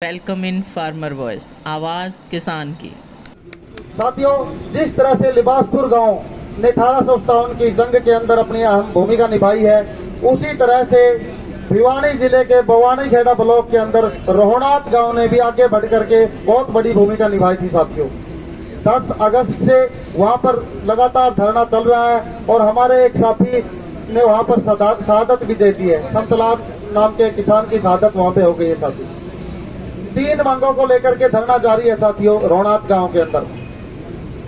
Welcome in farmer voice, आवाज़ किसान की। साथियों, जिस तरह से लिबासपुर गांव ने 1857 की जंग के अंदर अपनी अहम भूमिका निभाई है, उसी तरह से भिवानी जिले के बवानी खेड़ा ब्लॉक के अंदर रोहनाथ गांव ने भी आगे बढ़ करके बहुत बड़ी भूमिका निभाई थी। साथियों, 10 अगस्त से वहां पर लगातार धरना चल रहा है और हमारे एक साथी ने वहां पर शहादत भी दे दी है। संतलाल नाम के किसान की शहादत वहां पे हो गई है। साथी, 3 मांगों को लेकर के धरना जारी है। साथियों, रोहनाथ गांव के अंदर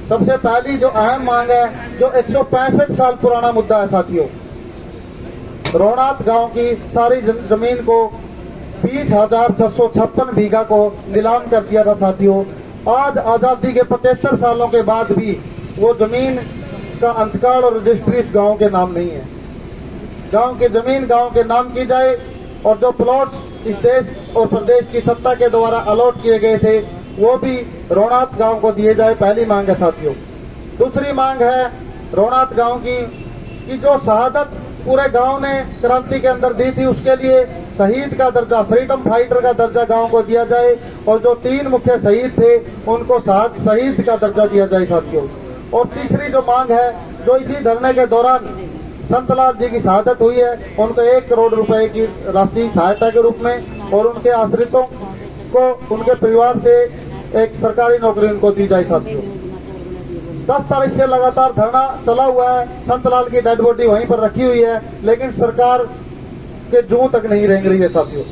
सबसे पहली जो अहम मांग है, जो 165 साल पुराना मुद्दा है। साथियों, रोहनाथ गांव की सारी जमीन को 20,656 बीघा को नीलाम कर दिया था। साथियों, आज आजादी के 75 सालों के बाद भी वो जमीन का अंतकाल और रजिस्ट्री इस गांव के नाम नहीं है। गांव की जमीन गांव के नाम की जाए और जो प्लॉट्स इस देश और प्रदेश की सत्ता के द्वारा अलॉट किए गए थे वो भी रोहनाथ गांव को दिए जाए, पहली मांग है। साथियों, दूसरी मांग है रोहनाथ गांव की कि जो शहादत पूरे गांव ने क्रांति के अंदर दी थी, उसके लिए शहीद का दर्जा, फ्रीडम फाइटर का दर्जा गांव को दिया जाए और जो 3 मुख्य शहीद थे उनको शहीद का दर्जा दिया जाए। साथियों, और तीसरी जो मांग है, जो इसी धरने के दौरान संतलाल जी की शहादत हुई है, उनको 1 करोड़ रुपए की राशि सहायता के रूप में और उनके आश्रितों को उनके परिवार से एक सरकारी नौकरी उनको दी जाए। साथियों, 10 तारीख से लगातार धरना चला हुआ है। संतलाल की डेड बॉडी वहीं पर रखी हुई है, लेकिन सरकार के जूं तक नहीं रेंग रही है। साथियों,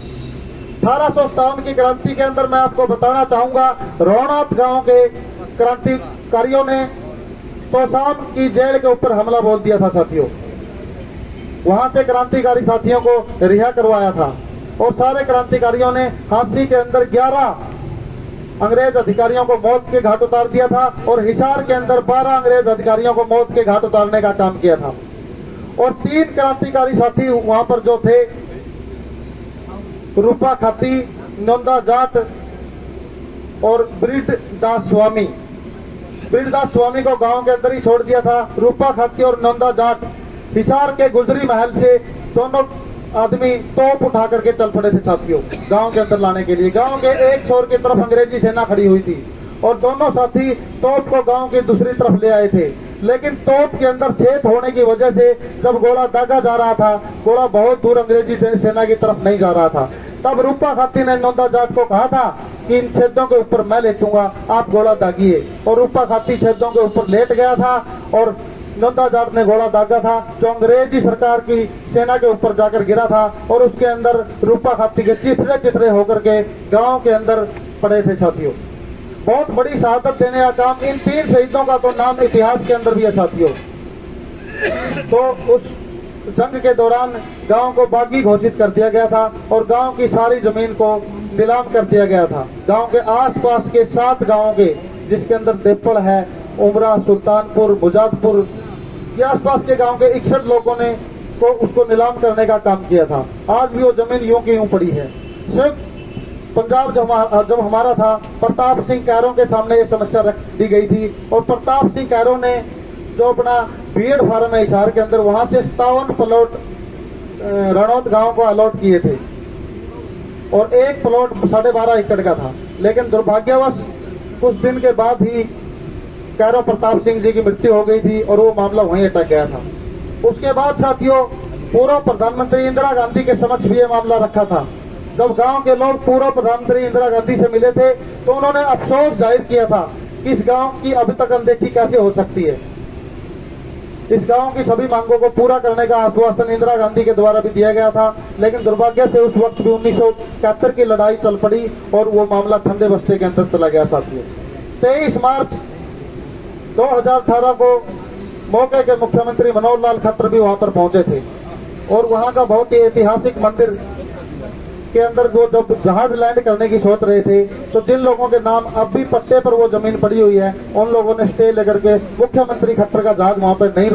1857 की क्रांति के अंदर मैं आपको बताना चाहूंगा, रोहनाथ गांव के क्रांतिकारियों ने तोशाम की जेल के ऊपर हमला बोल दिया था। साथियों, वहां से क्रांतिकारी साथियों को रिहा करवाया था और सारे क्रांतिकारियों ने फांसी के अंदर 11 अंग्रेज अधिकारियों को मौत के घाट उतार दिया था और हिसार के अंदर 12 अंग्रेज अधिकारियों को मौत के घाट उतारने का काम किया था। और 3 क्रांतिकारी साथी वहां पर जो थे, रूपा खाती, नंदा जाट और ब्रिडदास स्वामी। ब्रिडदास स्वामी को गांव के अंदर ही छोड़ दिया था। रूपा खाती और नंदा जाट हिसार के गुजरी महल से दोनों आदमी तोप उठा करके चल पड़े थे। साथियों, गांव के अंदर लाने के लिए गांव के एक छोर की तरफ अंग्रेजी सेना खड़ी हुई थी और दोनों साथी तोप को गांव की दूसरी तरफ ले आए थे, लेकिन तोप के अंदर छेद होने की वजह से जब गोला दागा जा रहा था, गोला बहुत दूर अंग्रेजी सेना की तरफ नहीं जा रहा था। तब रूपा खाती ने नंदा जाट को कहा था कि इन छेदों के ऊपर मैं लेटूंगा, आप गोला दागिए। और रूपा खाती छेदों के ऊपर लेट गया था और नंदा जाट ने गोला दागा था, जो अंग्रेजी सरकार की सेना के ऊपर जाकर गिरा था और उसके अंदर रूपा खाती के चिथड़े चिथड़े होकर के गांव के अंदर पड़े थे। साथियों, बहुत बड़ी शहादत देने का काम इन 3 शहीदों का तो नाम इतिहास के अंदर भी है। साथियों, तो उस जंग के दौरान गांव को बागी घोषित कर दिया गया था और गांव की सारी जमीन को नीलाम कर दिया गया था। गांव के आसपास के 7 गांवों के, जिसके अंदर देपड़ है, उमरा, सुल्तानपुर, मुजादपुर, ये आसपास के गांव के 61 लोगों ने को उसको नीलाम करने का काम किया था। आज भी वो जमीन यूं की यूं पड़ी है। सिर्फ पंजाब जब हमारा था, प्रताप सिंह कैरों के सामने ये समस्या रख दी गई थी और प्रताप सिंह कैरों ने जो अपना बीएड फार्म है हिसार के अंदर, वहां से 57 प्लॉट रणौत गांव को अलॉट किए थे और एक प्लॉट 12.5 एकड़ का था। लेकिन दुर्भाग्यवश कुछ दिन के बाद ही कैरो प्रताप सिंह जी की मृत्यु हो गई थी और वो मामला वहीं अटक गया था। उसके बाद साथियों, पूर्व प्रधानमंत्री इंदिरा गांधी के समक्ष भी ये मामला रखा था। जब गांव के लोग पूर्व प्रधानमंत्री इंदिरा गांधी से मिले थे तो उन्होंने अफसोस जाहिर किया था कि इस गांव की अभी तक अनदेखी कैसे हो सकती है। इस गांव की सभी मांगों को पूरा करने का आश्वासन इंदिरा गांधी के द्वारा भी दिया गया था, लेकिन दुर्भाग्य से उस वक्त भी 1971 की लड़ाई चल पड़ी और वो मामला ठंडे बस्ते के अंदर चला गया। साथियों, 23 मार्च 2018 को मौके के मुख्यमंत्री मनोहर लाल खट्टर भी वहां पर पहुंचे थे और वहां का बहुत ही ऐतिहासिक मंदिर के अंदर वो जब जहाज लैंड करने की सोच रहे थे, तो जिन लोगों के नाम अब भी पट्टे पर वो जमीन पड़ी हुई है, उन लोगों ने स्टे लेकर के मुख्यमंत्री खट्टर का जहाज वहां पर नहीं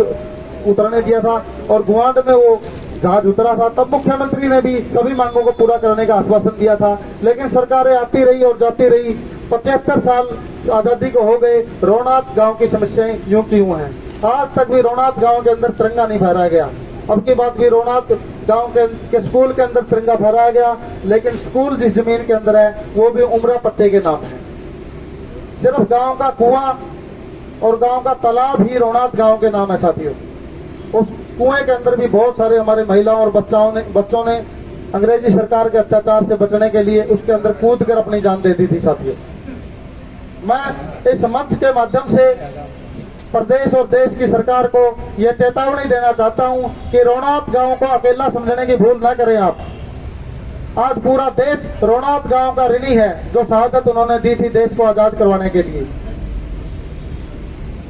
उतरने दिया था और गुवांड में वो जहाज उतरा था। तब मुख्यमंत्री ने भी सभी मांगों को पूरा करने का आश्वासन दिया था, लेकिन सरकारें आती रही और जाती रही। 75 साल आजादी को हो गए, रोहनाथ गांव की समस्याएं यूं की यूं हैं। आज तक भी रोहनाथ गांव के अंदर तिरंगा नहीं फहराया गया। अब की बात भी रोहनाथ गांव के स्कूल के अंदर तिरंगा फहराया गया, लेकिन स्कूल जिस जमीन के अंदर है वो भी उमरा पट्टे के नाम है। सिर्फ गांव का कुआं और गांव का तालाब ही रोनात गांव के नाम है साथियों। उस कुएं के अंदर भी बहुत सारे हमारे महिलाओं और बच्चों ने अंग्रेजी सरकार के अत्याचार से बचने के लिए उसके अंदर कूद कर अपनी जान दे दी थी साथियों। मैं इस मंच के माध्यम से प्रदेश और देश की सरकार को यह चेतावनी देना चाहता हूं कि रोनात गांव को अकेला समझने की भूल न करें आप। आज पूरा देश रोनात गांव का ऋणी है, जो शहादत उन्होंने दी थी देश को आजाद करवाने के लिए।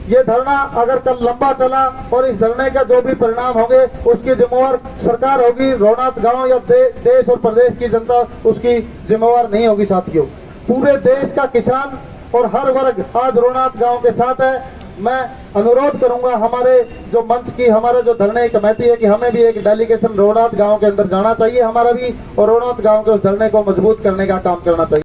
ये धरना अगर कल लंबा चला और इस धरने का जो भी परिणाम होंगे उसकी जिम्मेवार सरकार होगी, रोनात गांव या देश और प्रदेश की जनता उसकी जिम्मेवार नहीं होगी साथियों। पूरे देश का किसान और हर वर्ग आज रोनात गांव के साथ है। मैं अनुरोध करूंगा हमारे जो मंच की, हमारे जो धरने की कमेटी है कि हमें भी एक डेलीगेशन रोनात गांव के अंदर जाना चाहिए हमारा भी, और रोनात गांव के उस धरने को मजबूत करने का काम करना चाहिए।